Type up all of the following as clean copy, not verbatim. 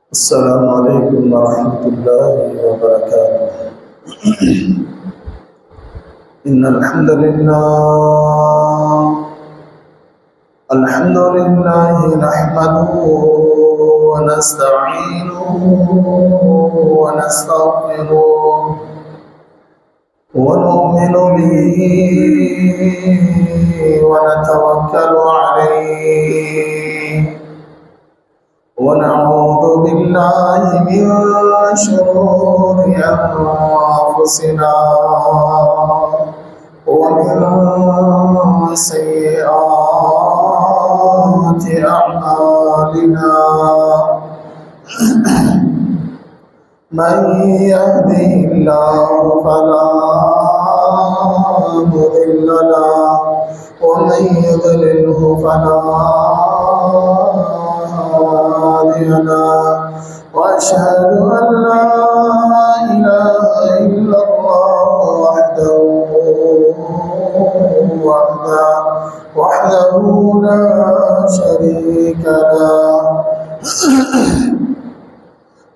السلام عليكم ورحمة الله وبركاته. إن الحمد لله نحمده ونستعينه ونستغفره ونؤمن به ونتوكل عليه ونعوذ بالله من شرور أنفسنا ومن سيئات أعمالنا. من يهده الله فلا مضل له ومن يضلله فلا هادي له. وأشهد أن لا إله إلا الله وحده لا شريك له.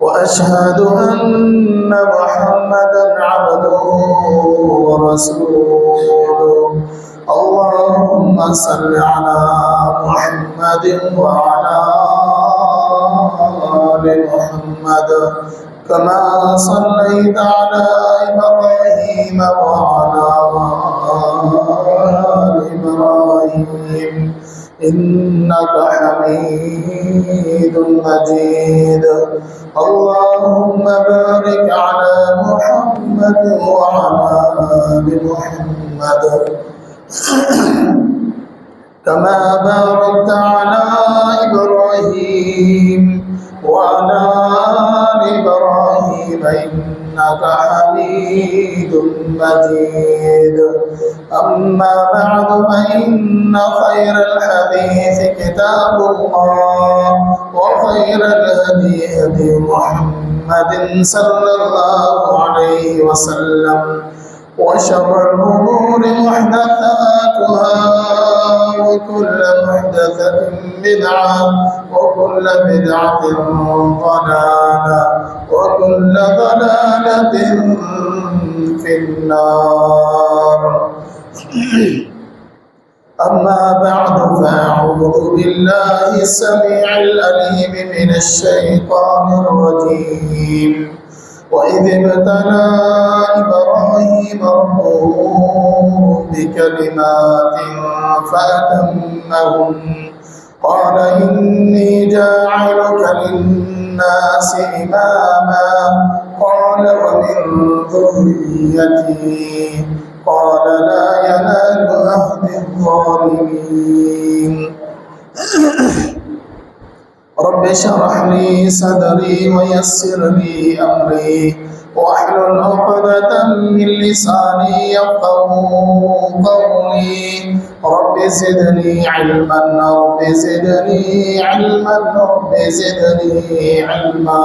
وأشهد أن محمدا عبده ورسوله. اللهم صل على محمد وعلى آل محمد كما صليت على إبراهيم وعلى آل إبراهيم إنك حميد مجيد. اللهم بارك على محمد وعلى آل محمد كما باركت على إبراهيم وعلى آل إبراهيم إنك حميد مجيد. أما بعد فإن خير الحديث كتاب الله وخير الهدي هدي محمد صلى الله عليه وسلم وشر الأمور محدثاتها وكل محدثة بدعة وكل بدعة ضلالة وكل ضلالة في النار. أما بعد فأعوذ بالله السميع العليم من الشيطان الرجيم. وإذ ابتلى إبراهيم ربه بكلمات فأتمهن قال إني جاعلك للناس إماما قال ومن ذريتي قال لا ينال عهد الظالمين. رب اشرح لي صدري ويسر لي أمري واحلل عقدة من لساني يفقهوا قولي. رب زدني علما رب زدني علما رب زدني علما.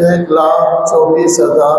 1,24,000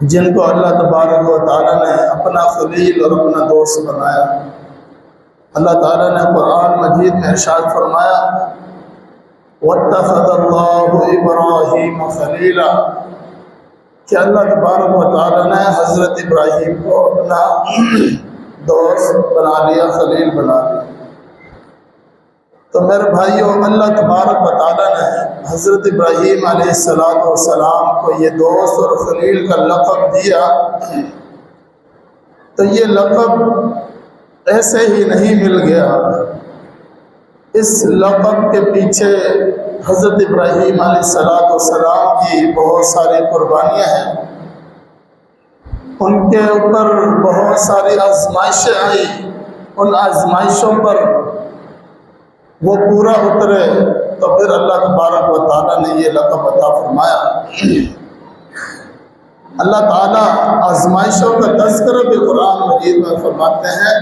جن کو اللہ تبارک و تعالیٰ نے اپنا خلیل اور اپنا دوست بنایا۔ اللہ تعالیٰ نے قرآن مجید میں ارشاد فرمایا وَاتَّخَذَ اللَّهُ إِبْرَاهِيمَ خَلِيلًا کہ اللہ تبارک و تعالیٰ نے حضرت ابراہیم کو اپنا دوست بنا لیا، خلیل بنا لیا۔ تو میرے بھائیوں، اللہ تبارک و تعالیٰ نے حضرت ابراہیم علیہ السلام کو یہ دوست اور خلیل کا لقب دیا، تو یہ لقب ایسے ہی نہیں مل گیا۔ اس لقب کے پیچھے حضرت ابراہیم علیہ السلام کی بہت ساری قربانیاں ہیں، ان کے اوپر بہت ساری آزمائشیں آئیں، ان آزمائشوں پر وہ پورا اترے تو پھر اللہ تبارک و تعالیٰ نے یہ لقب عطا فرمایا۔ اللہ تعالیٰ آزمائشوں کا تذکرہ بھی قرآن مجید میں فرماتے ہیں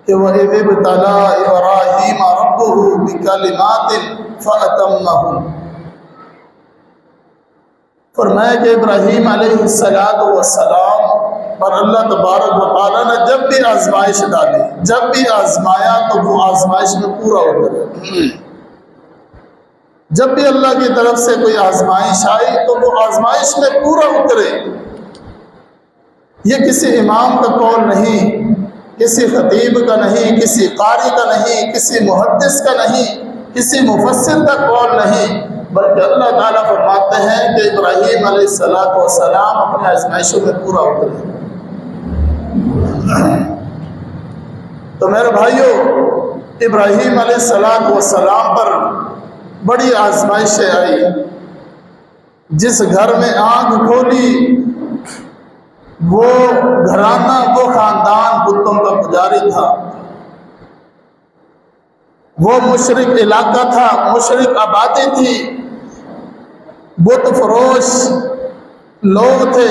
کہ وَإِذِ ابْتَلَىٰ إِبْرَاهِيمَ رَبُّهُ بِكَلِمَاتٍ فَأَتَمَّهُنَّ، فرمایا کہ ابراہیم علیہ السلام پر اللہ تبارک و تعالیٰ نے جب بھی آزمائش ڈالی، جب بھی آزمایا تو وہ آزمائش میں پورا اترے۔ جب بھی اللہ کی طرف سے کوئی آزمائش آئی تو وہ آزمائش میں پورا اترے۔ یہ کسی امام کا قول نہیں، کسی خطیب کا نہیں، کسی قاری کا نہیں، کسی محدث کا نہیں، کسی مفسر کا قول نہیں، بلکہ اللہ تعالیٰ فرماتے ہیں کہ ابراہیم علیہ السلام اپنے آزمائشوں میں پورا اترے۔ تو میرے بھائیوں، ابراہیم علیہ السلام پر بڑی آزمائشیں آئی۔ جس گھر میں آنکھ کھولی وہ گھرانہ، وہ خاندان بتوں کا پجاری تھا، وہ مشرک علاقہ تھا، مشرک آبادی تھی، بت فروش لوگ تھے۔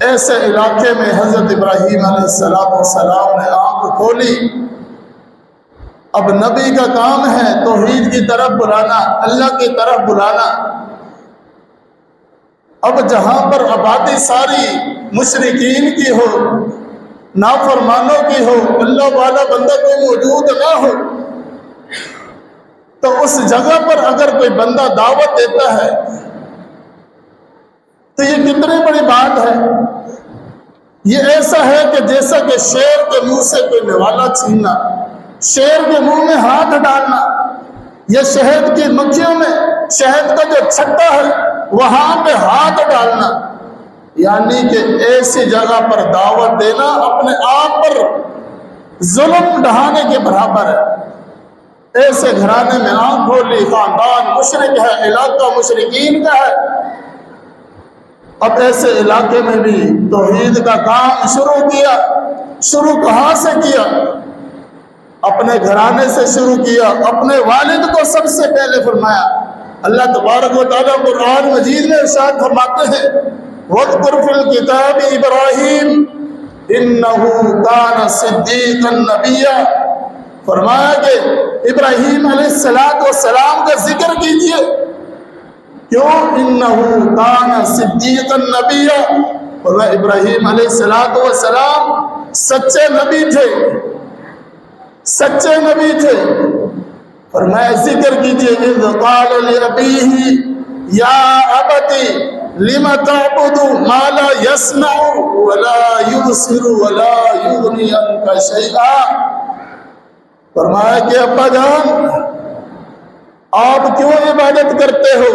ایسے علاقے میں حضرت ابراہیم علیہ السلام نے آنکھ کھولی۔ اب نبی کا کام ہے توحید کی طرف بلانا، اللہ کی طرف بلانا۔ اب جہاں پر آبادی ساری مشرکین کی ہو، نافرمانوں کی ہو، اللہ والا بندہ کوئی موجود نہ ہو، تو اس جگہ پر اگر کوئی بندہ دعوت دیتا ہے تو یہ کتنی بڑی بات ہے۔ یہ ایسا ہے کہ جیسا کہ شیر کے منہ سے کوئی نوالا چھیننا، شیر کے منہ میں ہاتھ ڈالنا، یا شہد کی مکھیوں میں شہد کا جو چھٹا ہے وہاں پہ ہاتھ ڈالنا، یعنی کہ ایسی جگہ پر دعوت دینا اپنے آپ پر ظلم ڈھانے کے برابر ہے۔ ایسے گھرانے میں آنکھ کھولی، خاندان مشرک ہے، علاقہ مشرکین کا ہے۔ اب ایسے علاقے میں بھی توحید کا کام شروع کیا۔ شروع کہاں سے کیا؟ اپنے گھرانے سے شروع کیا۔ اپنے والد کو سب سے پہلے فرمایا۔ اللہ تبارک و تعالیٰ قرآن مجید میں ارشاد فرماتے ہیں وَاذْكُرْ فِي الْكِتَابِ إِبْرَاهِيمَ إِنَّهُ كَانَ صِدِّيقًا نَبِيًّا، فرمایا کہ ابراہیم علیہ السلام کا ذکر کیجئے۔ کیوں؟ إِنَّهُ كَانَ صِدِّيقًا نَبِيًّا، فرمایا ابراہیم علیہ السلام سچے نبی تھے، سچے نبی تھے۔ فرمایا ذکر کیجئے اذ قال لأبیہ یا ابتی لم تعبد ما لا يسمع ولا يبصر ولا یغنی عنک شیئا، فرمایا کہ ابا جان آپ کیوں عبادت کرتے ہو؟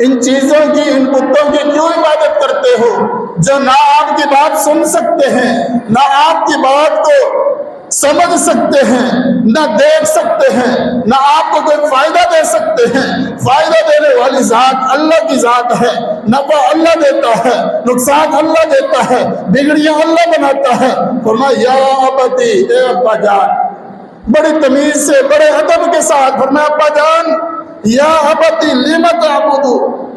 ان چیزوں کی، ان بتوں کی کیوں عبادت کرتے ہو جو نہ آپ کی بات سن سکتے ہیں، نہ آپ کی بات کو سمجھ سکتے ہیں، نہ دیکھ سکتے ہیں، نہ آپ کو کوئی فائدہ دے سکتے ہیں؟ فائدہ دینے والی ذات اللہ کی ذات ہے، نفع اللہ دیتا ہے، نقصان اللہ دیتا ہے، بگڑیاں اللہ بناتا ہے۔ فرمایا یا ابتی، اے ابا جان، بڑی تمیز سے، بڑے ادب کے ساتھ فرمایا ابا جان یا ابتی لم تعبد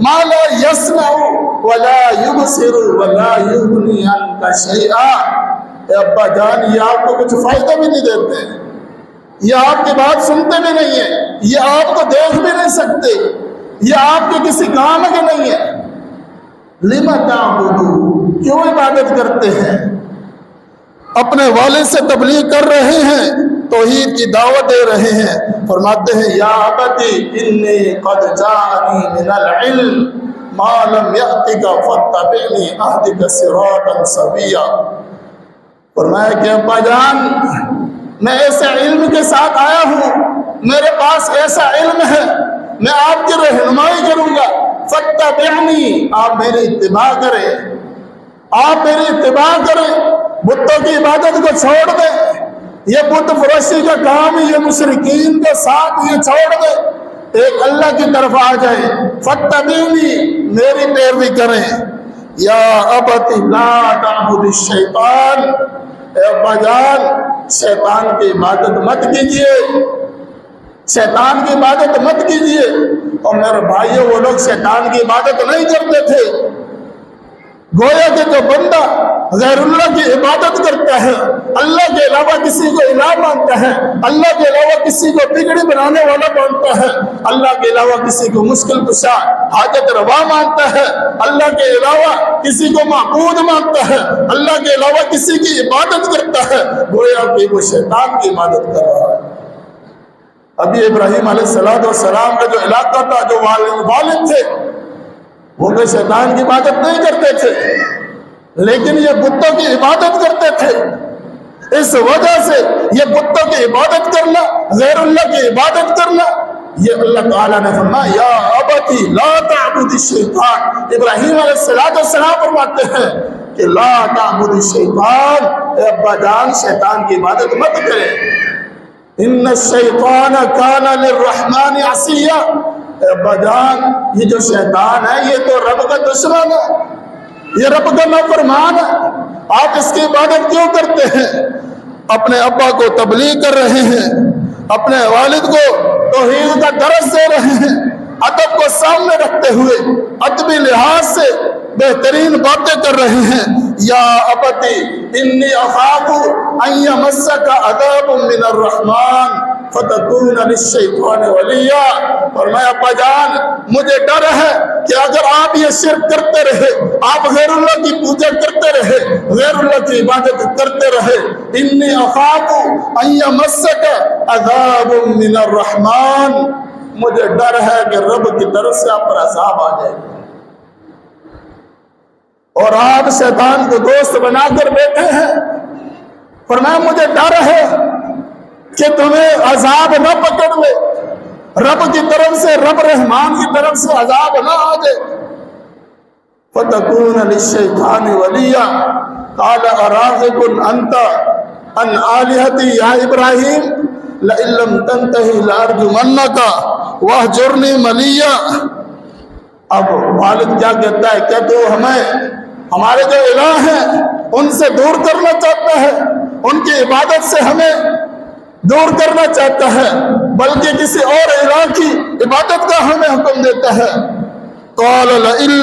ما لا يسمع ولا يبصر ولا يغني عنك شيئا، اے ابا جان یہ آپ کو کچھ فائدہ بھی نہیں دیتے ہیں، یہ آپ کی بات سنتے بھی نہیں ہیں، یہ آپ کو دیکھ بھی نہیں سکتے، یہ آپ کے کسی کام کے نہیں ہے۔ لما تعبدون، کیوں عبادت کرتے ہیں؟ اپنے والد سے تبلیغ کر رہے ہیں، توحید کی دعوت دے رہے ہیں۔ فرماتے ہیں یا ابتی انی قد جاءنی من العلم ما لم یأتک فاتبعنی اہدک صراطا سویا۔ فرمایا کہ ابا جان میں ایسے علم کے ساتھ آیا ہوں، میرے پاس ایسا علم ہے، میں آپ کی رہنمائی کروں گا، فاتبعنی، آپ میری اتباع کریں، آپ میری اتباع کریں، بتوں کی عبادت کو چھوڑ دیں، یہ بت پرستی کا کام ہے، یہ مشرکین کے ساتھ یہ چھوڑ دیں، ایک اللہ کی طرف آ جائیں، فاتبعنی، میری پیروی کریں۔ یا ابت لا تعبد الشیطان، اے ابا جان شیطان کی عبادت مت کیجیے، شیطان کی عبادت مت کیجیے۔ اور میرے بھائیوں وہ لوگ شیطان کی عبادت نہیں کرتے تھے، گویا کہ جو بندہ غیر اللہ کی عبادت کرتا ہے، اللہ کے علاوہ کسی کو الہ مانتا ہے، اللہ کے علاوہ کسی کو بگڑی بنانے والا مانتا ہے، اللہ کے علاوہ کسی کو مشکل کشا حاجت روا مانتا ہے، اللہ کے علاوہ کسی کو معبود مانتا ہے، اللہ کے علاوہ کسی کی عبادت کرتا ہے، گویا کہ وہ شیطان کی عبادت کر رہا ہے۔ ابھی ابراہیم علیہ السلام کا جو علاقہ تھا، جو والد تھے، وہ بھی شیطان کی عبادت نہیں کرتے تھے، لیکن یہ بتوں کی عبادت کرتے تھے۔ اس وجہ سے یہ بتوں کی عبادت کرنا، غیر اللہ کی عبادت کرنا، یہ اللہ تعالیٰ نے فرمایا یا ابتی لا تعبد الشیطان۔ ابراہیم علیہ السلام فرماتے ہیں کہ لا تعبد الشیطان، اے ابا جان شیطان کی عبادت مت کریں، ان الشیطان کان للرحمن عصیا۔ اے ابا جان یہ جو شیطان ہے یہ تو رب کا دشمن ہے، یہ رب کا نافرمان ہے، آپ اس کی عبادت کیوں کرتے ہیں؟ اپنے ابا کو تبلیغ کر رہے ہیں، اپنے والد کو توحید کا درس دے رہے ہیں، ادب کو سامنے رکھتے ہوئے ادبی لحاظ سے بہترین باتیں کر رہے ہیں۔ یا ابتی انی اخاف ان یمسک عذاب من الرحمن فتکون للشیطان ولیا۔ اور میں ابا جان مجھے ڈر ہے کہ اگر آپ یہ شرک کرتے رہے، آپ غیر اللہ کی پوجا کرتے رہے، غیر اللہ کی عبادت کرتے رہے، انی اخاف ان یمسک عذاب من الرحمن، مجھے ڈر ہے کہ رب کی طرف سے آپ پر عذاب آ جائے گا۔ اور آپ شیطان کو دوست بنا کر بیٹھے ہیں، فرمایا مجھے ڈر ہے کہ تمہیں عذاب نہ پکڑ لے، رب کی طرف سے، رب رحمان کی طرف سے عذاب نہ آ جائے۔ فَتَكُونَ لِلشَّيْطَانِ وَلِيًّا قَالَ أَرَاغِبٌ أَنْتَ عَنْ آلِهَتِي يَا إِبْرَاهِيمُ لَئِن لَّمْ تَنْتَهِ لَأَرْجُمَنَّكَ وَاهْجُرْنِي مَلِيًّا۔ اب والد کیا کہتا ہے کہ تو ہمارے جو الہ ہیں ان سے دور کرنا چاہتا ہے، ان کی عبادت سے ہمیں دور کرنا چاہتا ہے، بلکہ کسی اور الہ کی عبادت کا ہمیں حکم دیتا ہے۔ قال لئن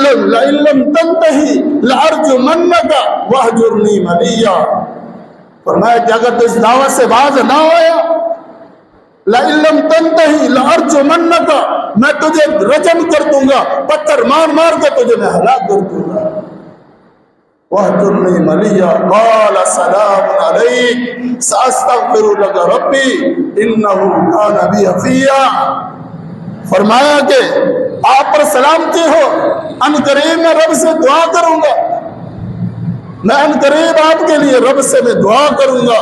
لم تنتہی لأرجمنک واہجرنی ملیا۔ فرمایا کہ اگر تو اس دعوت سے باز نہ آیا، لئن لم تنتہی لأرجمنک، میں تجھے رجم کر دوں گا، پتھر مار مار کے تجھے میں ہلاک کر دوں گا۔ وَاهْجُرْنِي مَلِيًّا قَالَ سَلَامٌ عَلَيْكَ سَأَسْتَغْفِرُ لَكَ رَبِّي إِنَّهُ كَانَ بِي حَفِيًّا۔ فرمایا کہ آپ پر سلامتی ہو، ان قریب میں رب سے دعا کروں گا، میں ان قریب آپ کے لیے رب سے میں دعا کروں گا۔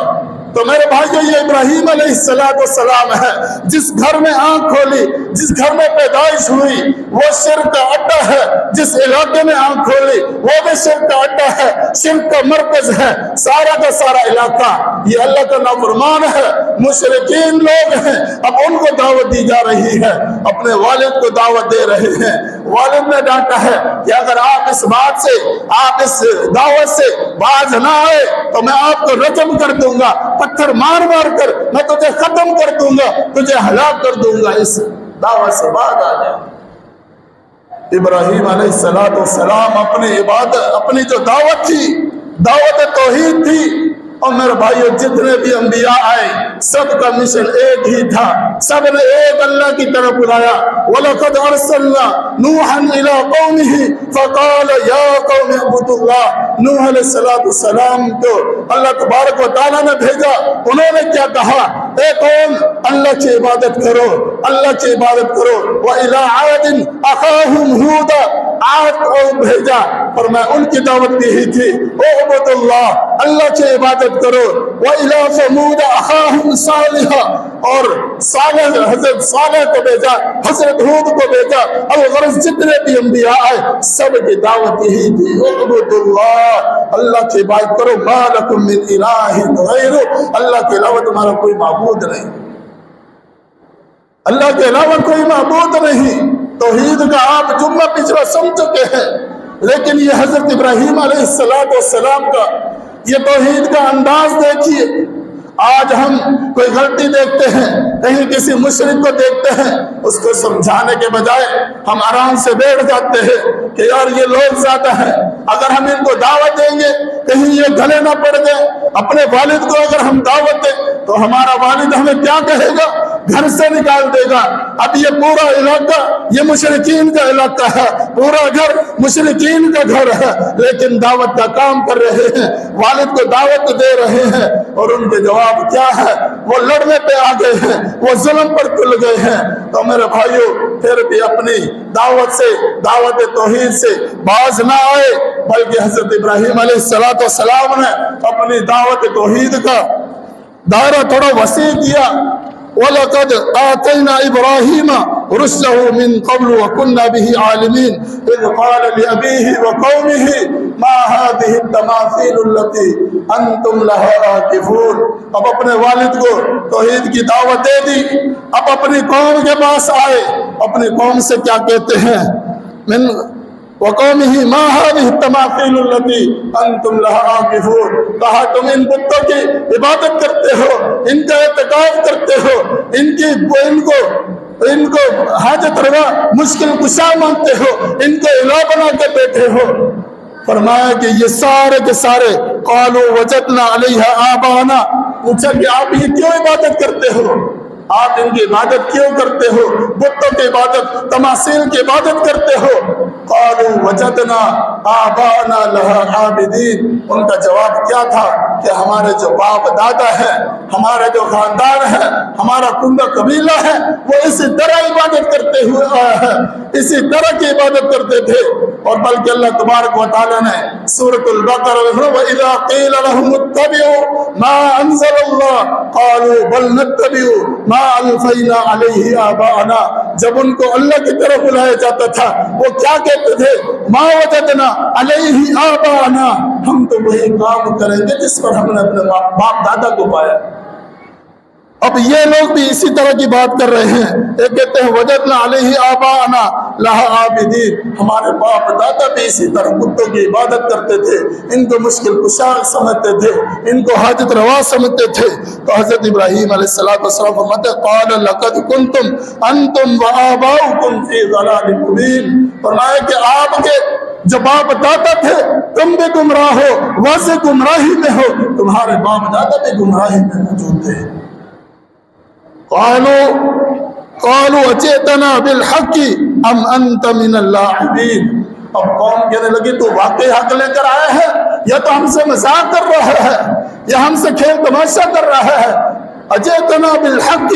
تو میرے بھائیو یہ ابراہیم علیہ السلام ہے، جس گھر میں آنکھ کھولی، جس گھر میں پیدائش ہوئی وہ شرک کا اڈا ہے، جس علاقے میں آنکھ کھولی وہ بھی شرک کا اڈا ہے، شرک کا مرکز ہے، سارا کا سارا علاقہ یہ اللہ کا نافرمان ہے، مشرکین لوگ ہیں۔ اب ان کو دعوت دی جا رہی ہے، اپنے والد کو دعوت دے رہے ہیں۔ والد نے ڈانٹا ہے کہ اگر آپ اس بات سے، آپ اس دعوت سے باز نہ آئے تو میں آپ کو رجم کر دوں گا، پتھر مار مار کر میں تجھے ختم کر دوں گا، تجھے ہلاک کر دوں گا، اس دعوت سے بعد آ جائے۔ ابراہیم علیہ السلام اپنی عبادت، اپنی جو دعوت تھی، دعوت توحید تھی، اور میرے بھائیو جتنے بھی انبیاء آئے سب کا مشن ایک ہی تھا، سب نے ایک اللہ کی طرف بلایا۔ وَلَقَدْ أَرْسَلْنَا نُوحًا إِلَىٰ قَوْمِهِ فَقَالَ يَا قَوْمِ اعْبُدُوا اللَّهَ۔ نوح علیہ السلام کو اللہ تبارک و تعالیٰ نے بھیجا، انہوں نے کیا کہا؟ اے قوم اللہ کی عبادت کرو، اللہ کی عبادت کرو۔ وَإِلَىٰ عَادٍ أَخَاهُمْ هُودًا، عاد کو بھیجا اور میں ان کی دعوت دی ہی تھی، اعبدوا اللہ، اللہ کی عبادت کرو۔ وَإِلَىٰ ثَمُودَ أَخَاهُمْ صَالِحًا، اور صالح حضرت صالح کو بھیجا، حضرت ہود کو بھیجا۔ الغرض جتنے بھی انبیاء آئے سب کی دعوت یہی تھی، اعبدوا اللہ، اللہ کی عبادت کرو۔ مَا لَكُم مِّنْ إِلَٰهٍ غَيْرُهُ، اللہ کے علاوہ تمہارا کوئی معبود نہیں، اللہ کے علاوہ کوئی معبود نہیں۔ توحید کا آپ جملہ پچھلا سن چکے ہیں، لیکن یہ حضرت ابراہیم علیہ السلام کا یہ توحید کا انداز دیکھیے۔ آج ہم کوئی غلطی دیکھتے ہیں، کہیں کسی مشرک کو دیکھتے ہیں، اس کو سمجھانے کے بجائے ہم آرام سے بیٹھ جاتے ہیں کہ یار یہ لوگ زیادہ ہیں، اگر ہم ان کو دعوت دیں گے کہیں یہ گلے نہ پڑ گئے۔ اپنے والد کو اگر ہم دعوت دیں تو ہمارا والد ہمیں کیا کہے گا؟ گھر سے نکال دے گا۔ اب یہ پورا علاقہ یہ مشرکین کا علاقہ ہے، پورا گھر مشرکین کا گھر ہے، لیکن دعوت کا کام کر رہے ہیں، والد کو دعوت دے رہے ہیں، اور ان کے جواب کیا ہے؟ وہ لڑنے پہ آ گئے ہیں، وہ ظلم پر تل گئے ہیں۔ تو میرے بھائیو پھر بھی اپنی دعوت سے، دعوت توحید سے باز نہ آئے، بلکہ حضرت ابراہیم علیہ السلام نے اپنی دعوت توحید کا دائرہ تھوڑا وسیع کیا۔ وَلَقَدْ آتَيْنَا إِبْرَاهِيمَ رُشْدَهُ مِنْ قَبْلُ وَكُنَّا بِهِ عَالِمِينَ إِذْ قَالَ لِأَبِيهِ وَقَوْمِهِ مَا هَٰذِهِ التَّمَاثِيلُ الَّتِي أَنْتُمْ لَهَا عَاكِفُونَ۔ اب اپنے والد کو توحید کی دعوت دے دی، اب اپنی قوم کے پاس آئے، اپنی قوم سے کیا کہتے ہیں؟ من وَقَوْمِهِ مَا هَٰذِهِ التَّمَاثِيلُ الَّتِي أَنْتُمْ لَهَا عَاكِفُونَ، کہا تم ان بتوں کی عبادت کرتے ہو، ان کا اعتکاف کرتے ہو، ان کو حاجت روا مشکل کشا مانتے ہو، ان کو الہ بنا کے بیٹھے ہو۔ فرمایا کہ یہ سارے کے سارے قالوا وجدنا علیہا آبانا، پوچھا کہ آپ یہ کیوں عبادت کرتے ہو؟ آپ ان کی عبادت کیوں کرتے ہو؟ بتوں کی عبادت، تماثیل کی عبادت کرتے ہو؟ قالوا وجدنا آبانا لہا عابدین، ان کا جواب کیا تھا کہ ہمارے جو باپ دادا ہیں، ہمارے جو خاندان ہے، ہمارا کنبہ قبیلہ ہے، وہ اسی طرح عبادت کرتے ہوئے آیا ہے، اسی طرح کی عبادت کرتے تھے۔ اور بلکہ اللہ تبارک و تعالیٰ نے سورۃ البقرہ میں وَإِذَا قِيلَ لَهُمُ اتَّبِعُوا مَا أَنزَلَ اللَّهُ قَالُوا بَلْ نَتَّبِعُ مَا أَلْفَيْنَا عَلَيْهِ آبَاءَنَا، جب ان کو اللہ کی طرف بلایا جاتا تھا وہ کیا کہتے تھے؟ مَا وَجَدْنَا عَلَيْهِ آبَاءَنَا، ہم تو وہی کام کریں گے جس پر ہم نے اپنے باپ دادا کو پایا۔ اب یہ لوگ بھی اسی طرح کی بات کر رہے ہیں، ایک کہتے ہیں وجدنا علیہ آباءنا لہا عابدین، ہمارے باپ دادا بھی اسی طرح بتوں کی عبادت کرتے تھے، ان کو مشکل کشا سمجھتے تھے، ان کو حاجت روا سمجھتے تھے۔ تو حضرت ابراہیم علیہ السلام فرماتے قال لقد کنتم انتم وآباؤکم فی ضلال مبین، فرمایا کہ آپ کے جو باپ دادا تھے تم بھی گمراہ ہو، واضح گمراہی میں ہو، تمہارے باپ دادا بھی گمراہی میں موجود تھے۔ قالوا اجئتنا بالحق ام انت من اللاعبین، اب قوم کہنے لگی تو واقعی حق لے کر آیا ہے یا تو ہم سے مذاق کر رہا ہے یا ہم سے کھیل تماشا کر رہا ہے؟ اجئتنا بالحق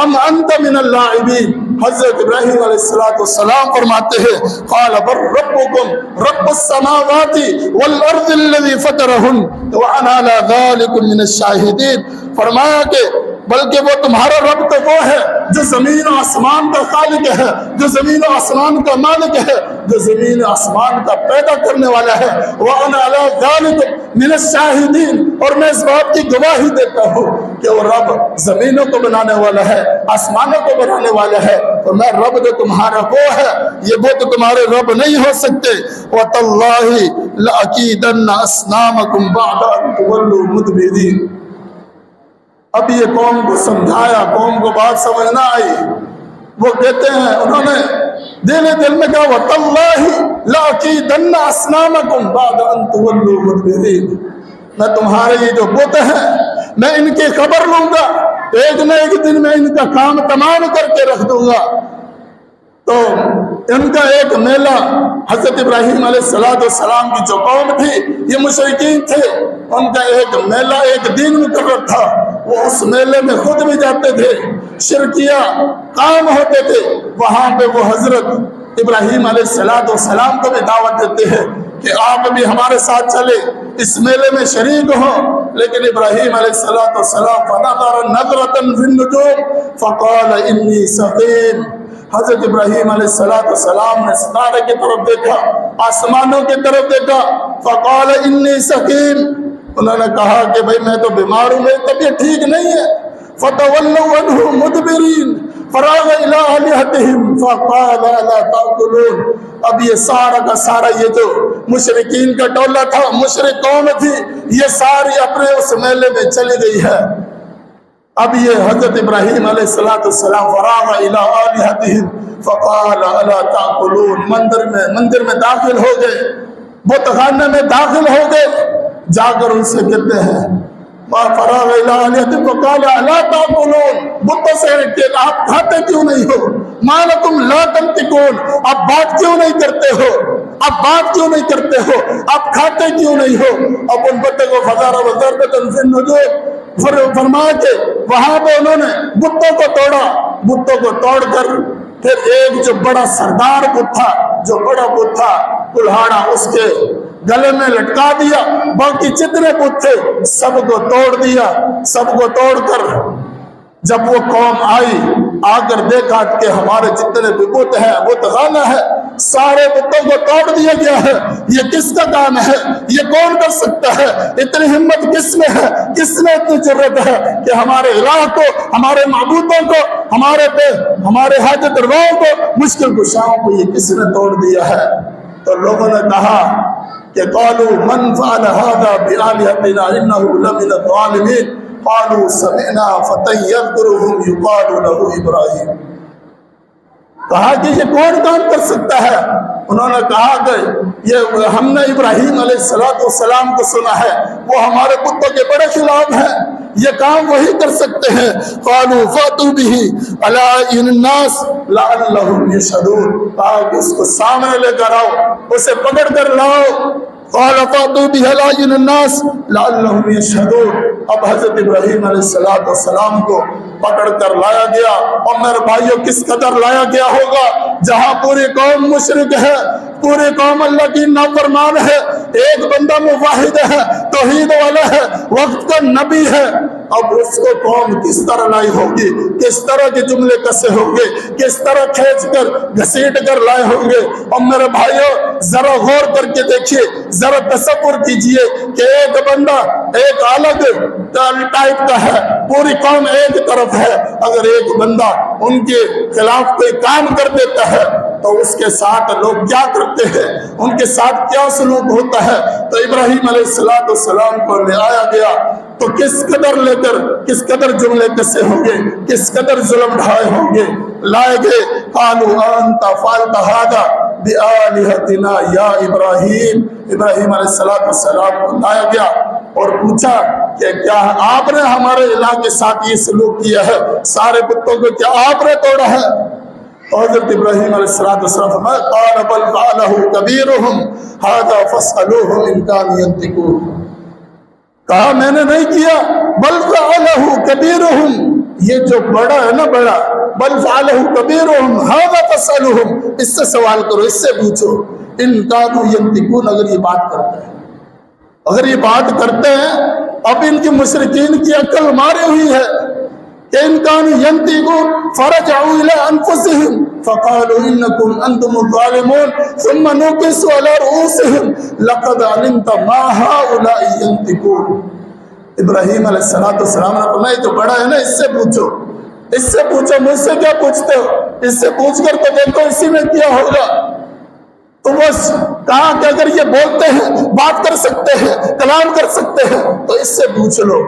ام انت من اللاعبین، حضرت ابراہیم علیہ السلام فرماتے ہیں قال بل ربکم رب السماوات والارض الذي فطرهن وانا على ذلك من الشاہدین، فرمایا کہ بلکہ وہ تمہارا رب تو وہ ہے جو زمین و آسمان کا خالق ہے، جو زمین و آسمان کا مالک ہے، جو زمین و آسمان کا پیدا کرنے والا ہے۔ وَأَنَا عَلَىٰ ذَلِكُمْ مِنَ الشَّاهِدِينَ، اور میں اس بات کی گواہی دیتا ہوں کہ وہ رب زمینوں کو بنانے والا ہے، آسمانوں کو بنانے والا ہے، اور میں رب جو تمہارا وہ ہے، یہ وہ تو تمہارے رب نہیں ہو سکتے۔ وَتَاللَّهِ لَأَكِيدَنَّ أَصْنَامَكُمْ بَعْدَ أَن تُوَلُّوا مُدْبِرِينَ۔ اب یہ قوم کو سمجھایا، قوم کو بات سمجھ نہ آئی، وہ کہتے ہیں انہوں نے دل میں کہا وَتَاللَّهِ لَأَكِيدَنَّ أَصْنَامَكُمْ بَعْدَ أَن تُوَلُّوا مُدْبِرِينَ، میں تمہارے یہ جو بت ہیں میں ان کی خبر لوں گا، ایک نہ ایک دن میں ان کا کام تمام کر کے رکھ دوں گا۔ تو ان کا ایک میلہ، حضرت ابراہیم علیہ السلام کی جو قوم تھی یہ مشرکین تھے، ان کا ایک میلہ ایک دن مقرر تھا، وہ اس میلے میں خود بھی جاتے تھے، شرکیہ کام ہوتے تھے، وہاں پہ وہ حضرت ابراہیم علیہ السلام کو بھی دعوت دیتے ہیں کہ آپ بھی ہمارے ساتھ چلے، اس میلے میں شریک ہوں۔ لیکن ابراہیم علیہ السلام فنظر نظرة في النجوم فقال انی سقیم، حضرت ابراہیم علیہ السلام نے ستارے کی طرف دیکھا، آسمانوں کی طرف دیکھا، فقال انی سقیم، انہوں نے کہا کہ بھئی میں تو بیمار ہوں، میری طبیعت ٹھیک نہیں ہے۔ فتولوا عنہ مدبرین فراغ الی آلہتہم فقال لا تاکلون، اب یہ سارا کا سارا یہ جو مشرکین کا ٹولہ تھا، مشرک قوم تھی، یہ ساری اپنے اس میلے میں چلی گئی ہے۔ اب یہ حضرت ابراہیم علیہ السلام فراغ الی آلہتہم فقال الا تاکلون، مندر میں داخل ہو گئے، بت خانے میں داخل ہو گئے، جا کر ان سے کہتے ہیں فراغ الی آلہتہم فقال الا تاکلون، بتوں سے کہ آپ کھاتے کیوں نہیں ہو، ما لکم لا تنطقون، آپ بات کیوں نہیں کرتے ہو، آپ بات کیوں نہیں کرتے ہو، آپ کھاتے کیوں نہیں ہو۔ اب ان بتوں کو فضارب ضربۃ فی النجوم، فرمایا کہ وہاں پہ انہوں نے بتوں کو توڑا، بتوں کو توڑ کر پھر ایک جو بڑا سردار بت تھا، جو بڑا بت تھا کلہاڑا، اس کے گلے میں لٹکا دیا، باقی جتنے بت تھے سب کو توڑ دیا، سب کو توڑ کر جب وہ قوم آئی، آ کر دیکھا کہ ہمارے جتنے بھی بت ہیں، بت خانہ ہے، سارے بتوں کو توڑ دیا گیا ہے، یہ کس کا کام ہے، یہ کون کر سکتا ہے، اتنی ہمت کس میں ہے، کس میں اتنی جرت ہے کہ ہمارے الہ کو، ہمارے معبودوں کو، ہمارے حاجت رواؤں کو، مشکل کشاؤں کو یہ کس نے توڑ دیا ہے۔ تو لوگوں نے کہا کہ قالوا من فعل هذا بآلهتنا انه لمن الظالمین، قالوا سمعنا فتى يذكرهم يقال له ابراہیم، کہا کہ یہ کون کام کر سکتا ہے، انہوں نے کہا کہ یہ ہم نے ابراہیم علیہ السلام کو سنا ہے، وہ ہمارے بتوں کے بڑے خلاف ہیں، یہ کام وہی کر سکتے ہیں۔ قالوا فاتوا به على اعین الناس لعلهم يشهدون، کہا کہ اس کو سامنے لے کر آؤ، اسے پکڑ کر لاؤ۔ قال فاتوا به على اعین الناس لعلهم يشهدون، اب حضرت ابراہیم علیہ السلام کو پکڑ کر لایا گیا، اور میرے بھائیوں کس قدر لایا گیا ہوگا، جہاں پوری قوم مشرک ہے، پوری قوم اللہ کی نافرمان ہے، ایک بندہ موحد ہے، توحید والا ہے، وقت کا نبی ہے، اب اس کو قوم کس طرح لائی ہوگی، کس طرح کے جملے کسے ہوں گے، کس طرح کھینچ کر گھسیٹ کر لائے ہوں گے۔ اور میرے بھائیوں ذرا غور کر کے دیکھیے، ذرا تصور کیجئے کہ ایک بندہ ایک الگ ٹائپ کا ہے، پوری قوم ایک طرف ہے، اگر ایک بندہ ان کے خلاف کوئی کام کر دیتا ہے تو اس کے ساتھ لوگ کیا کرتے ہیں، ان کے ساتھ کیا سلوک ہوتا ہے۔ تو ابراہیم علیہ السلام کو لے آیا گیا تو کس قدر لے کر کس قدر جملے کسے ہوں گے، کس قدر ظلم ڈھائے ہوں گے، لائے گئے۔ قالوا انت فعلت هذا بآلہتنا یا ابراہیم، ابراہیم علیہ السلام کو لایا گیا اور پوچھا کہ کیا آپ نے ہمارے الہ کے ساتھ یہ سلوک کیا ہے، سارے بتوں کو کیا آپ نے توڑا ہے؟ حضرت ابراہیم علیہ السلام قال بل فعلہ کبیرہم ھذا فاسألوہم ان کانوا ینطقون، کہا میں نے نہیں کیا، بل فعلہ کبیرہم، یہ جو بڑا ہے نا بڑا، بل فعلہ کبیرہم ھذا فاسألوہم، اس سے سوال کرو، اس سے پوچھو، ان کانوا ینطقون، اگر یہ بات کرتے ہیں، اگر یہ بات کرتے ہیں۔ اب ان کی مشرکین کی عقل ماری ہوئی ہے کہ ان کانوا ینطقون فرجعوا الی انفسہم فقالوا انکم انتم الظالمون ثم نکسوا علی رؤوسہم لقد علمت ما ہؤلاء ینطقون۔ ابراہیم علیہ السلام نے فرمایا جو بڑا ہے نا اس سے پوچھو، اس سے پوچھو، مجھ سے کیا پوچھتے ہو، اس سے پوچھ کر تو دیکھو اسی میں کیا ہوگا۔ تو وہ کہا کہ اگر یہ بولتے ہیں، بات کر سکتے ہیں، کلام کر سکتے ہیں تو اس سے پوچھ لو۔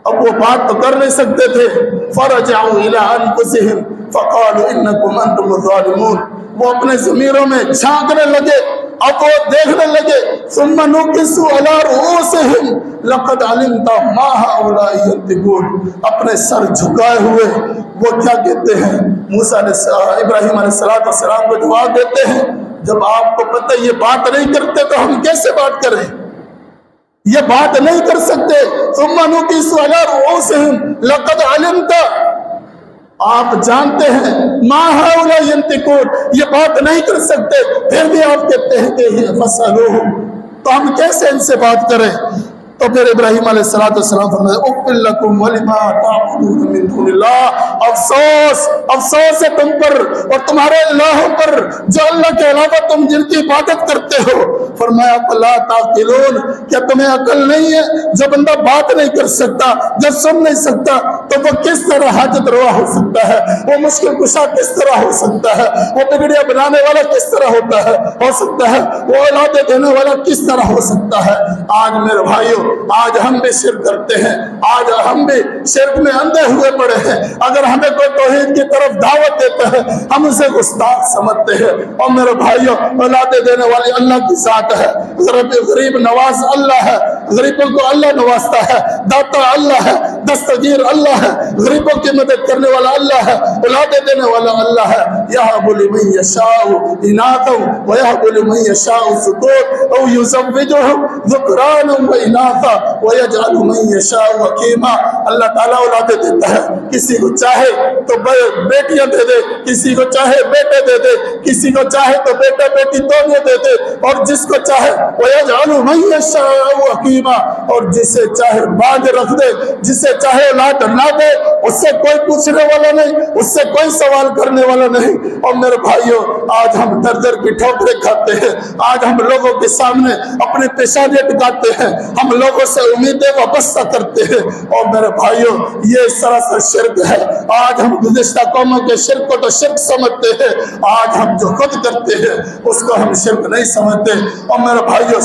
اب وہ بات تو کر نہیں سکتے تھے۔ فرجعوا الی انفسہم فقالوا انکم انتم الظالمون، وہ اپنے ضمیروں میں جھانکنے لگے اب وہ دیکھنے لگے ثم نكسوا على رؤوسهم لقد علمت ما هؤلاء ينطقون، اپنے سر جھکائے ہوئے وہ کیا کہتے ہیں؟ ابراہیم علیہ السلام کو جواب دیتے ہیں جب آپ کو پتہ یہ بات نہیں کرتے تو ہم کیسے بات کریں؟ یہ بات نہیں کر سکتے۔ ثم نكسوا على رؤوسهم لقد علمت، آپ جانتے ہیں ما هؤلاء ينطقون، یہ بات نہیں کر سکتے، پھر بھی آپ کہتے ہیں کہ فاسألوهم، تو ہم کیسے ان سے بات کریں؟ تو پھر ابراہیم علیہ السلام فرمائے اُفٍ لَكُمْ وَلِمَا تَعْبُدُونَ مِن دُونِ اللَّهِ، افسوس ہے تم پر اور تمہارے الہوں پر جو اللہ کے علاوہ تم جن کی عبادت کرتے ہو۔ فرمایا فَلَا تَعْقِلُونَ، کیا تمہیں عقل نہیں ہے؟ جو بندہ بات نہیں کر سکتا، جو سن نہیں سکتا، تو وہ کس طرح حاجت روا ہو سکتا ہے؟ وہ مشکل کشا کس طرح ہو سکتا ہے؟ وہ بگڑیاں بنانے والا کس طرح ہو سکتا ہے؟ وہ اولادیں دینے والا کس طرح ہو سکتا ہے؟ آج میرے بھائیوں، آج ہم بھی شرک کرتے ہیں، آج ہم بھی شرک میں اندھے ہوئے پڑے ہیں۔ اگر ہمیں کوئی توحید کی طرف دعوت دیتا ہے ہم اسے گستاخ سمجھتے ہیں۔ اور میرے بھائیوں، اولادیں دینے والی اللہ کی ذات ہے، غریب نواز اللہ ہے، غریبوں کو اللہ نوازتا ہے، داتا اللہ ہے، دستگیر اللہ ہے، غریبوں کی مدد کرنے والا اللہ ہے، اولادیں دینے والا اللہ ہے۔ یہب لمن یشاء اناثا ویہب لمن یشاء الذکور او یزوجہم ذکرانا واناثا وَيَجْعَلُ مَن يَشَاءُ عَقِيمًا، اللہ تعالیٰ اولادیں دیتا ہے، کسی کو چاہے تو بیٹیاں دے دے، کسی کو چاہے بیٹے دے دے، کسی کو چاہے تو بیٹا بیٹی دونوں دے دے، اور جس کو چاہے وَيَجْعَلُ مَن يَشَاءُ عَقِيمًا، اور جسے چاہے باغ رکھ دے، جسے چاہے اولاد نہ دے، اس سے کوئی پوچھنے والا نہیں، اس سے کوئی سوال کرنے والا نہیں۔ اور میرے بھائیوں، آج ہم در در کی ٹھوکریں کھاتے ہیں، آج ہم لوگوں کے سامنے اپنے پیشانے ٹکاتے ہیں، ہم لوگوں سے امیدیں وابستہ کرتے ہیں۔ اور میرے بھائیوں، یہ سراسر شرک ہے۔ آج ہم گزشتہ قوموں کے شرک کو تو شرک سمجھتے ہیں، آج ہم جو خود کرتے ہیں اس کو ہم شرک نہیں سمجھتے۔ اور میرے بھائیوں،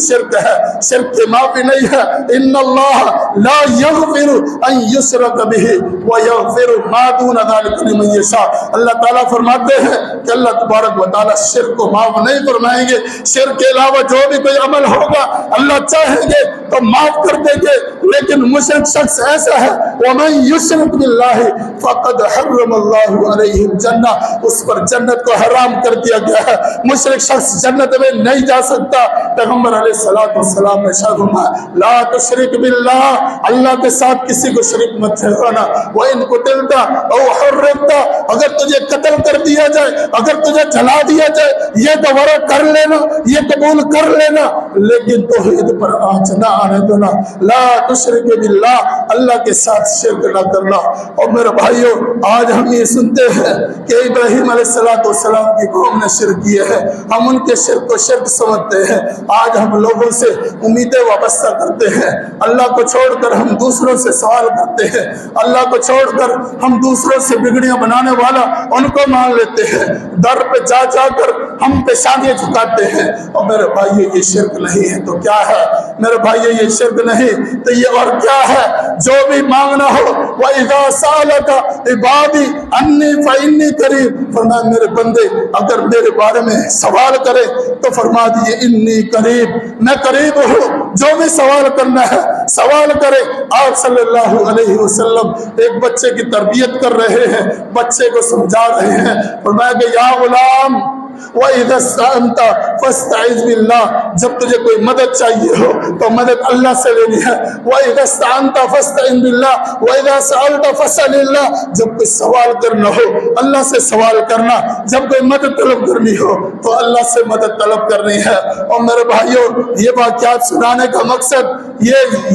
شرک ہے، شرک کی معافی نہیں ہے۔ ان اللہ لا یغفر ان یشرک بہ ویغفر ما دون ذلک لمن یشاء، اللہ تعالیٰ فرماتے ہیں کہ اللہ تبارک و تعالیٰ شرک کو معاف نہیں فرمائیں گے۔ شرک کے علاوہ جو بھی کوئی عمل ہوگا اللہ چاہیں گے تو معاف کر دیں گے، لیکن مشرک شخص ایسا ہے وَمَن يُشْرِكْ بِاللَّهِ فَقَدْ حَرَّمَ اللَّهُ عَلَيْهِ الْجَنَّةَ، اس پر جنت کو حرام کر دیا گیا ہے۔ مشرک شخص جنت میں نہیں جا سکتا۔ پیغمبر علیہ السلام نے ارشاد فرمایا لا تشرک باللہ، اللہ کے ساتھ کسی کو شریک مت ٹھہرانا۔ وَإِن قُتِلْتَ أَوْ حُرِّمْتَ، اگر تجھے قتل کر دیا جائے، اگر تجھے جلا دیا جائے، یہ دوبارہ کر لینا، یہ قبول کر لینا، لیکن توحید پر آنچ نہ آنے دینا۔ لا تشرک باللہ، اللہ کے ساتھ شرک نہ کرنا۔ اور میرے بھائیوں، آج ہم یہ سنتے ہیں کہ ابراہیم علیہ السلام کی قوم نے شرک کیا ہے، ہم ان کے شرک کو شرک سمجھتے ہیں۔ آج ہم لوگوں سے امیدیں وابستہ کرتے ہیں، اللہ کو چھوڑ کر ہم دوسروں سے سوال کرتے ہیں، اللہ کو چھوڑ کر ہم دوسروں سے بگڑیاں بنانے والا ان کو مان لیتے ہیں، در پہ جا جا کر ہم پیشانیاں جھکاتے ہیں۔ اور میرے بھائیوں، یہ شرک نہیں ہے تو کیا ہے؟ میرے بھائیوں، یہ شرک نہیں تو یہ اور کیا ہے؟ جو بھی مانگنا ہو وَإِذَا سَأَلَكَ عِبَادِي عَنِّي فَإِنِّي قَرِيبٌ، فرمایا میرے بندے اگر میرے بارے میں سوال کرے تو فرما دیے انی قریب، میں قریب ہوں، جو بھی سوال کرنا ہے سوال کرے۔ آپ صلی اللہ علیہ وسلم ایک بچے کی تربیت کر رہے ہیں، بچے کو سمجھا رہے ہیں، فرمایا کہ یا غلام وَإِذَا اسْتَعَنْتَ فَاسْتَعِذْ بِاللَّهِ، جب تجھے کوئی مدد چاہیے ہو تو مدد اللہ سے لینی ہے۔ وَإِذَا اسْتَعَنْتَ فَاسْتَعِنْ بِاللَّهِ وَإِذَا سَأَلْتَ فَاسْأَلِ اللَّهِ، جب کوئی سوال کرنا ہو اللہ سے سوال کرنا، جب کوئی مدد طلب کرنی ہو تو اللہ سے مدد طلب کرنی ہے۔ اور میرے بھائیوں، یہ واقعات سنانے کا مقصد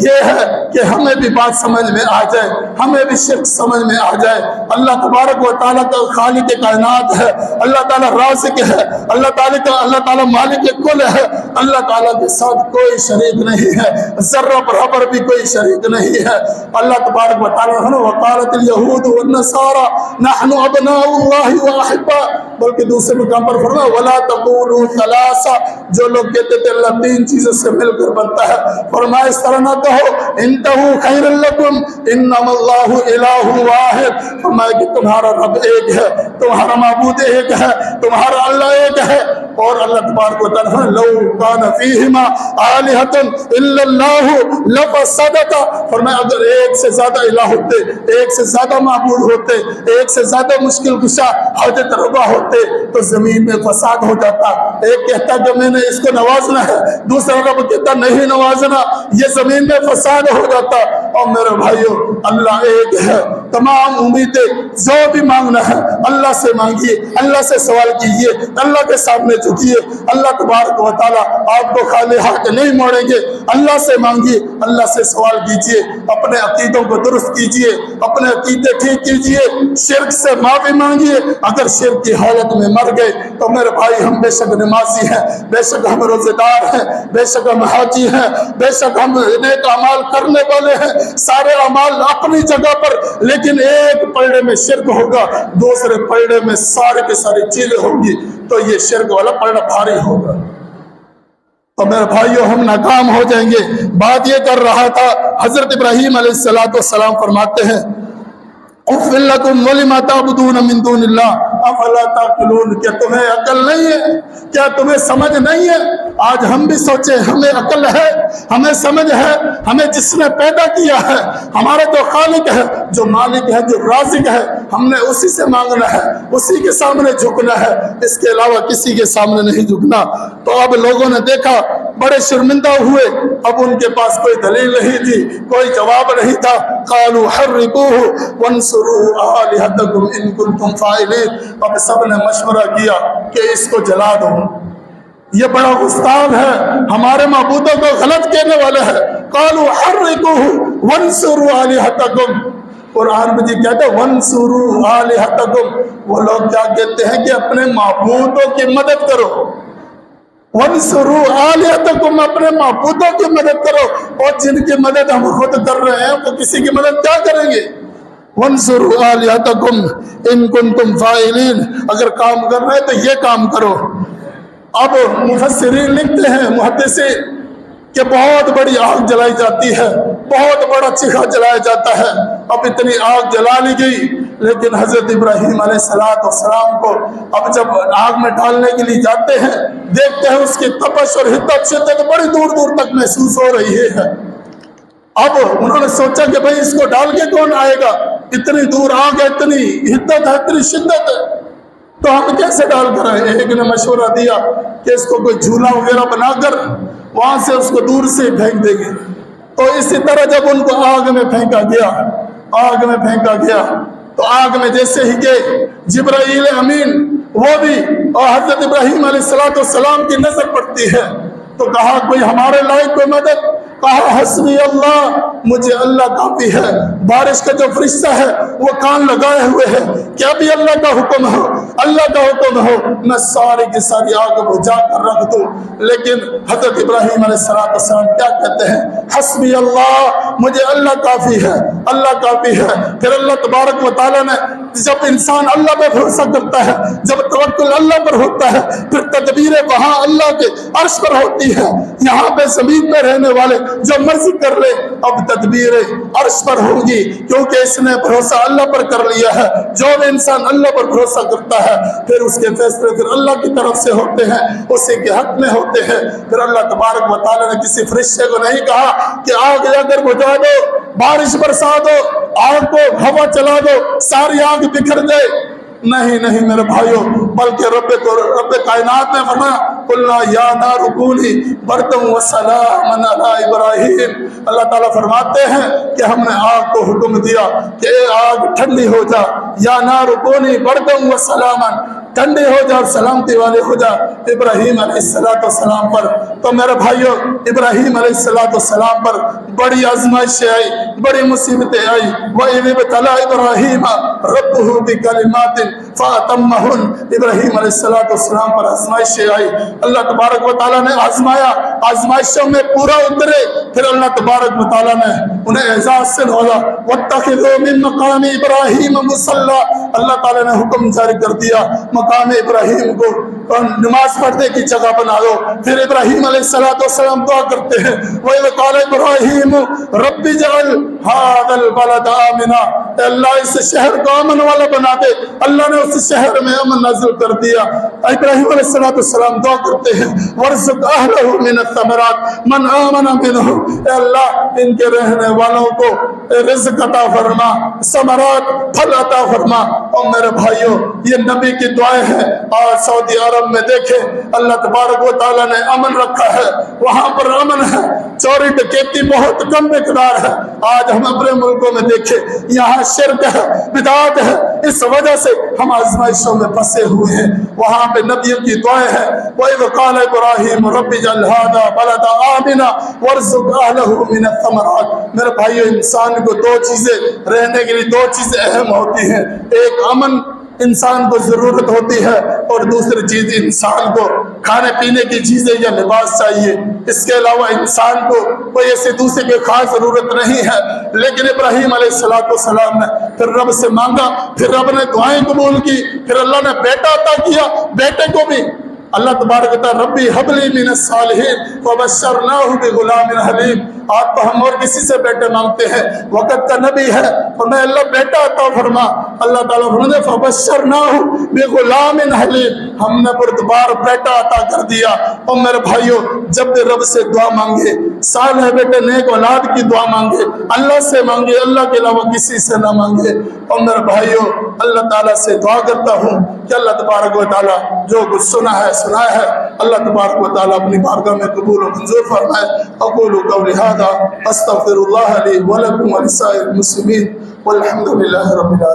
یہ ہے کہ ہمیں بھی بات سمجھ میں آ جائے، ہمیں بھی شرک سمجھ میں آ جائے۔ اللہ تبارک و تعالیٰ کا خالق کائنات ہے، اللہ تعالیٰ رازق ہے، اللہ تعالیٰ مالک کل ہے، اللہ تعالیٰ کے ساتھ کوئی شریک نہیں ہے، ذرہ برابر بھی کوئی شریک نہیں ہے۔ اللہ تبارک و تعالیٰ وقالت اليہود والنصارى نحن ابناء اللہ واحباؤہ، بلکہ دوسرے مقام پر فرمایا ولا تقولوا ثلاثہ، جو لوگ کہتے تھے اللہ تین چیزوں سے مل کر بنتا ہے، فرمایا اس طرح نہ کہو انتہوا خیر لکم انما اللہ الہ واحد، فرمایا کہ تمہارا رب ایک ہے، تمہارا معبود ایک ہے، تمہارا اللہ ایک ہے، اور اللہ تبارک و تعالیٰ لو کان فیہما آلہۃ الا اللہ لفسدتا، فرمایا اگر ایک سے زیادہ الہ ہوتے، ایک سے زیادہ معبود ہوتے، ایک سے زیادہ مشکل کشا حاجت روا ہوتے تو زمین میں فساد ہو جاتا۔ ایک کہتا کہ میں نے اس کو نوازنا ہے، دوسرا رب کہتا نہیں نوازنا، یہ زمین میں فساد ہو جاتا۔ اور میرے بھائیو اللہ ایک ہے، تمام امیدیں جو بھی مانگنا ہے اللہ سے مانگیے، اللہ سے سوال کیجیے، اللہ کے سامنے جھکیے، اللہ تبارک و تعالیٰ آپ کو خالی ہاتھ نہیں موڑیں گے۔ اللہ سے مانگیے، اللہ سے سوال کیجیے، اپنے عقیدوں کو درست کیجیے، اپنے عقیدے ٹھیک کیجیے، شرک سے معافی مانگیے۔ اگر شرک کی حالت میں مر گئے تو میرے بھائی ہم بے شک نمازی ہیں، بے شک ہم روزے دار ہیں، بے شک ہم حاجی ہیں، بے شک ہم نیک اعمال کرنے والے ہیں، سارے اعمال اپنی جگہ پر، لیکن ایک پلڑے میں شرک ہوگا، دوسرے پلڑے میں سارے کے ساری چیزیں ہوں گی، تو یہ شرک والا پلڑا بھاری ہوگا، تو میرے بھائیوں ہم ناکام ہو جائیں گے۔ بات یہ کر رہا تھا، حضرت ابراہیم علیہ السلام فرماتے ہیں اُفٍ لَكُمْ وَلِمَا تَعْبُدُونَ مِن دُونِ اللَّهِ أَفَلَا تَعْقِلُونَ، کیا تمہیں عقل نہیں ہے؟ کیا تمہیں سمجھ نہیں ہے؟ آج ہم بھی سوچیں ہمیں عقل ہے، ہمیں سمجھ ہے، ہمیں جس نے پیدا کیا ہے، ہمارا جو خالق ہے، جو مالک ہے، جو رازق ہے، ہم نے اسی سے مانگنا ہے، اسی کے سامنے جھکنا ہے، اس کے علاوہ کسی کے سامنے نہیں جھکنا۔ تو اب لوگوں نے دیکھا، بڑے شرمندہ ہوئے، اب ان کے پاس کوئی دلیل نہیں تھی، کوئی جواب نہیں تھا۔ قالوا حرقوه وانصروا آلهتكم ان كنتم فاعلين، اب سب نے مشورہ کیا کہ اس کو جلا دو، یہ بڑا گستاخ ہے، ہمارے معبودوں کو غلط کہنے والا ہے۔ قالوا حرقوه وانصروا آلهتكم، قرآن میں جی کہتے ہیں وانصروا آلهتكم، وہ لوگ کیا کہتے ہیں کہ اپنے معبودوں کی مدد کرو، وانصروا آلہتکم، اپنے معبودوں کی مدد کرو، اور جن کی مدد ہم خود کر رہے ہیں وہ کسی کی مدد کیا کریں گے؟ وانصروا آلہتکم ان کنتم فاعلین، اگر کام کر رہے ہیں تو یہ کام کرو۔ اب مفسرین لکھتے ہیں، محدثین، کہ بہت بڑی آگ جلائی جاتی ہے، بہت بڑا چیخا جلایا جاتا ہے، اب اتنی آگ جلا لی گئی، لیکن حضرت ابراہیم علیہ السلام کو اب جب آگ میں ڈالنے کے لیے جاتے ہیں، دیکھتے ہیں اس کی تپش اور حدت شدت بڑی دور دور تک محسوس ہو رہی ہے۔ اب انہوں نے سوچا کہ بھئی اس کو ڈال کے کون آئے گا، اتنی دور آگ ہے، اتنی حدت ہے، اتنی شدت ہے، تو ہم کیسے ڈال کر آئے؟ ایک نے مشورہ دیا کہ اس کو کوئی جھولا وغیرہ بنا کر وہاں سے اس کو دور سے پھینک دیں گے۔ تو اسی طرح جب ان کو آگ میں پھینکا گیا، آگ میں پھینکا گیا، تو آگ میں جیسے ہی گئے جبرائیل امین وہ بھی، اور حضرت ابراہیم علیہ السلام کی نظر پڑتی ہے، تو کہا کوئی ہمارے لائق کوئی مدد؟ کہا حسبی اللہ، مجھے اللہ کافی ہے۔ بارش کا جو فرشتہ ہے وہ کان لگائے ہوئے ہے، کیا بھی اللہ کا حکم ہو، اللہ کا حکم ہو، میں ساری کی ساری آگ بجھا کر رکھ دوں۔ لیکن حضرت ابراہیم علیہ السلام کیا کہتے ہیں؟ حسبی اللہ، مجھے اللہ کافی ہے، اللہ کافی ہے۔ پھر اللہ تبارک و تعالیٰ نے، جب انسان اللہ پہ بھروسہ کرتا ہے، جب توکل اللہ پر ہوتا ہے، پھر تدبیریں وہاں اللہ کے عرش پر ہوتی ہے، یہاں پہ زمین پہ رہنے والے جو مرضی کر لے، اب تدبیریں عرش پر ہوں گی، کیونکہ اس نے بھروسہ اللہ پر کر لیا ہے۔ جو بھی انسان اللہ پر بھروسہ کرتا ہے پھر اس کے فیصلے پھر اللہ کی طرف سے ہوتے ہیں، اسی کے حق میں ہوتے ہیں۔ پھر اللہ تبارک و تعالیٰ نے کسی فرشتے کو نہیں کہا کہ آگ جا کر بجھا دو، بارش برسا دو، آگ کو ہوا چلا دو، ساری آگ بکھر جائے، نہیں میرے بھائیوں، بلکہ رب کائنات نے فرمایا قلنا یا نار کونی بردا وسلاما علی ابراہیم۔ اللہ تعالیٰ فرماتے ہیں کہ ہم نے آگ کو حکم دیا کہ اے آگ ٹھنڈی ہو جا، یا نار کونی بردا وسلاما، ٹھنڈی ہو جا اور سلامتی والے ہو جا ابراہیم علیہ السلام پر۔ تو میرے بھائیوں، ابراہیم علیہ السلام پر بڑی آزمائشیں آئی، بڑی مصیبتیں آئی۔ وَإِذِ ابْتَلَىٰ إِبْرَاهِيمَ رَبُّهُ بِكَلِمَاتٍ فَأَتَمَّهُنَّ، ابراہیم علیہ السلام پر آزمائشیں آئی، اللہ تبارک و تعالیٰ نے آزمایا، آزمائشوں میں پورا اترے، پھر اللہ تبارک و تعالیٰ نے انہیں اعزاز سے نوازا۔ وَاتَّخِذُوا مِن مَّقَامِ إِبْرَاهِيمَ مُصَلًّى، اللہ تعالیٰ نے حکم جاری کر دیا مقام ابراہیم کو نماز پڑھنے کی جگہ بنا دو۔ پھر ابراہیم علیہ السلام دعا کرتے ہیں وَإِذْ قَالَ إِبْرَاهِيمُ رَبِّ اجْعَلْ هَٰذَا الْبَلَدَ آمِنًا، اے اللہ اس شہر کو امن والا بنا دے۔ اللہ نے اس شہر میں امن نازل کر دیا۔ ابراہیم علیہ السلام دعا کرتے ہیں ورزق اہلہ من الثمرات من آمن منہم، اے اللہ ان کے رہنے والوں کو رزق عطا فرما، ثمرات پھل عطا فرما۔ اور میرے بھائیوں یہ نبی کی دعائیں ہیں۔ اور سعودی عرب میں دیکھیں اللہ تبارک و تعالیٰ نے امن رکھا ہے، وہاں پر امن ہے، چوری ڈکیتی بہت کم مقدار ہے۔ آج ہم اپنے ملکوں میں دیکھیں یہاں شرک ہے، بدعات ہے، اس وجہ سے ہم آزمائشوں میں پھنسے ہوئے ہیں۔ وہاں پہ نبیوں کی دعائیں ہیں وَإِذْ قَالَ إِبْرَاهِيمُ رَبِّ اجْعَلْ هَٰذَا بَلَدًا آمِنًا وَارْزُقْ أَهْلَهُ مِنَ الثَّمَرَاتِ۔ میرے بھائیو انسان کو دو چیزیں رہنے کے لیے، دو چیزیں اہم ہوتی ہیں، ایک امن انسان کو ضرورت ہوتی ہے اور دوسری چیز انسان کو کھانے پینے کی چیزیں یا لباس چاہیے۔ اس کے علاوہ انسان کو کوئی ایسی دوسرے کی خاص ضرورت نہیں ہے۔ لیکن ابراہیم علیہ السلام نے پھر رب سے مانگا، پھر رب نے دعائیں قبول کی، پھر اللہ نے بیٹا عطا کیا۔ بیٹے کو بھی اللہ تبارک و تعالیٰ ربی حب لی من الصالحین فبشرناہ بغلام حلیم۔ آج تو ہم اور کسی سے بیٹے مانگتے ہیں، وقت کا نبی ہے اور میں اللہ بیٹا عطا فرما۔ اللہ تعالیٰ فرماتے فبشرناہ بغلام حلیم، ہم نے بردبار بیٹا عطا کر دیا۔ اور میرے بھائیوں جب بھی رب سے دعا مانگے، صالح بیٹے نیک اولاد کی دعا مانگے، اللہ سے مانگے، اللہ کے علاوہ کسی سے نہ مانگے۔ اور میرے بھائیوں اللہ تعالیٰ سے دعا کرتا ہوں کہ اللہ تبارک و تعالیٰ جو کچھ سنا ہے اللہ تبارک و تعالیٰ اپنی بارگاہ میں قبول و منظور فرمائے۔ اقول قولی ھذا استغفر اللہ لی ولکم ولسائر المسلمین والحمد للہ رب العالمین۔